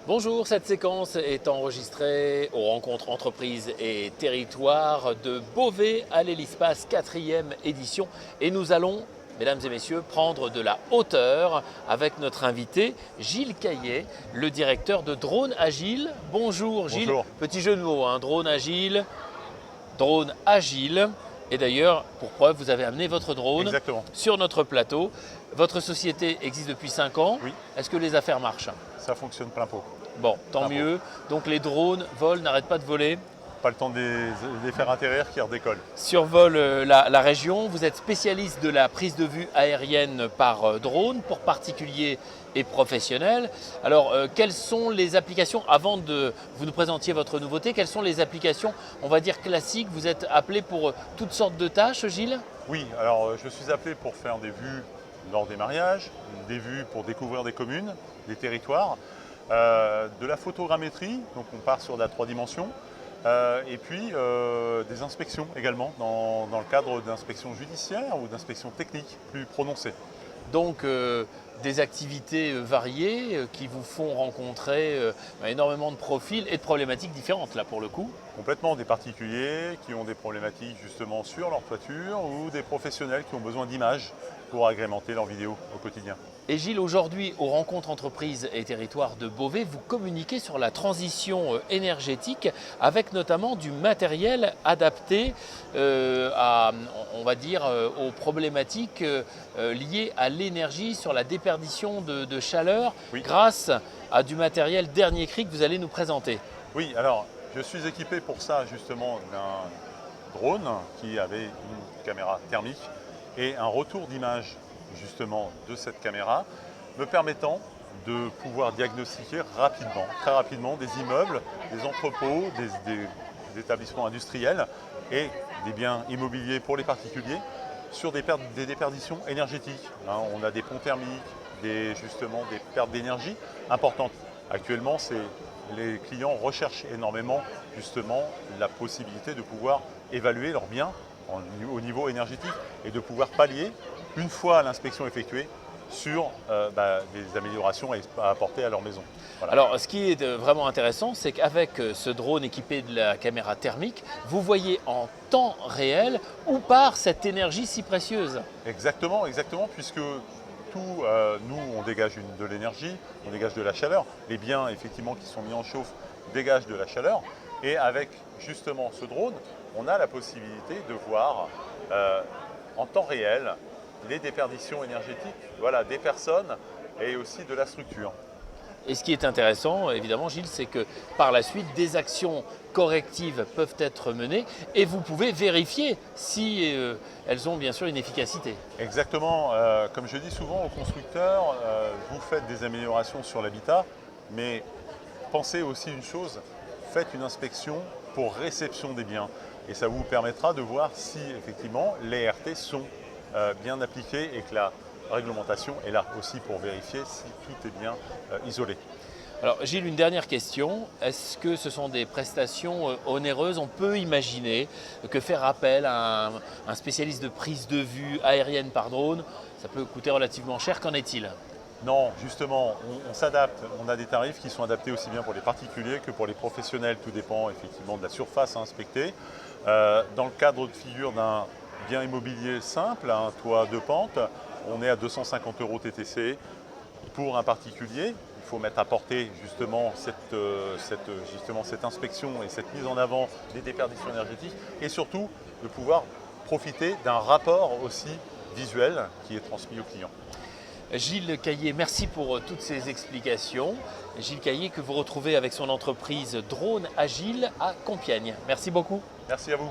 Bonjour, cette séquence est enregistrée aux rencontres entreprises et territoires de Beauvais à l'Hélispace 4e édition et nous allons, mesdames et messieurs, prendre de la hauteur avec notre invité Gilles Caillet, le directeur de Drone Agile. Bonjour Gilles, Bonjour. Petit jeu de mots, hein. Drone Agile. Et d'ailleurs, pour preuve, vous avez amené votre drone Exactement. sur notre plateau. Votre société existe depuis 5 ans. Oui. Est-ce que les affaires marchent? Ça fonctionne plein pot. Bon, tant mieux. Donc les drones volent, n'arrêtent pas de voler. Pas le temps de les faire atterrir qui redécollent. Survolent la région. Vous êtes spécialiste de la prise de vue aérienne par drone pour particuliers et professionnels. Alors, quelles sont les applications, avant de vous nous présentiez votre nouveauté, quelles sont les applications, on va dire classiques? Vous êtes appelé pour toutes sortes de tâches, Gilles? Oui, alors je suis appelé pour faire des vues lors des mariages, des vues pour découvrir des communes, des territoires, de la photogrammétrie, donc on part sur de la 3 dimensions, et puis des inspections également, dans le cadre d'inspections judiciaires ou d'inspections techniques plus prononcées. Donc des activités variées qui vous font rencontrer énormément de profils et de problématiques différentes là pour le coup. Complètement, des particuliers qui ont des problématiques justement sur leur toiture ou des professionnels qui ont besoin d'images pour agrémenter leurs vidéos au quotidien. Et Gilles, aujourd'hui, aux rencontres entreprises et territoires de Beauvais, vous communiquez sur la transition énergétique avec notamment du matériel adapté on va dire, aux problématiques liées à l'énergie, sur la déperdition de chaleur, Oui. grâce à du matériel dernier cri que vous allez nous présenter. Oui, alors je suis équipé pour ça justement d'un drone qui avait une caméra thermique et un retour d'image justement de cette caméra me permettant de pouvoir diagnostiquer rapidement, très rapidement, des immeubles, des entrepôts, des établissements industriels et des biens immobiliers pour les particuliers sur des déperditions énergétiques. On a des ponts thermiques, justement des pertes d'énergie importantes. Actuellement, les clients recherchent énormément justement la possibilité de pouvoir évaluer leurs biens au niveau énergétique et de pouvoir pallier, une fois l'inspection effectuée, sur des améliorations à apporter à leur maison. Voilà. Alors, ce qui est vraiment intéressant, c'est qu'avec ce drone équipé de la caméra thermique, vous voyez en temps réel où part cette énergie si précieuse. Exactement, puisque nous, on dégage de l'énergie, on dégage de la chaleur. Les biens, effectivement, qui sont mis en chauffe dégagent de la chaleur. Et avec, justement, ce drone, on a la possibilité de voir en temps réel les déperditions énergétiques, des personnes et aussi de la structure. Et ce qui est intéressant, évidemment, Gilles, c'est que par la suite, des actions correctives peuvent être menées et vous pouvez vérifier si elles ont bien sûr une efficacité. Exactement. Comme je dis souvent aux constructeurs, vous faites des améliorations sur l'habitat, mais pensez aussi une chose, faites une inspection pour réception des biens. Et ça vous permettra de voir si effectivement les RT sont bien appliquées et que la réglementation est là aussi pour vérifier si tout est bien isolé. Alors Gilles, une dernière question. Est-ce que ce sont des prestations onéreuses? On peut imaginer que faire appel à un spécialiste de prise de vue aérienne par drone, ça peut coûter relativement cher. Qu'en est-il? Non, justement, on s'adapte. On a des tarifs qui sont adaptés aussi bien pour les particuliers que pour les professionnels. Tout dépend effectivement de la surface à inspecter. Dans le cadre de figure d'un bien immobilier simple, un toit 2 pentes, on est à 250 € TTC. Pour un particulier, il faut mettre à portée justement cette inspection et cette mise en avant des déperditions énergétiques et surtout de pouvoir profiter d'un rapport aussi visuel qui est transmis au client. Gilles Caillet, merci pour toutes ces explications. Gilles Caillet que vous retrouvez avec son entreprise Drone Agile à Compiègne. Merci beaucoup. Merci à vous.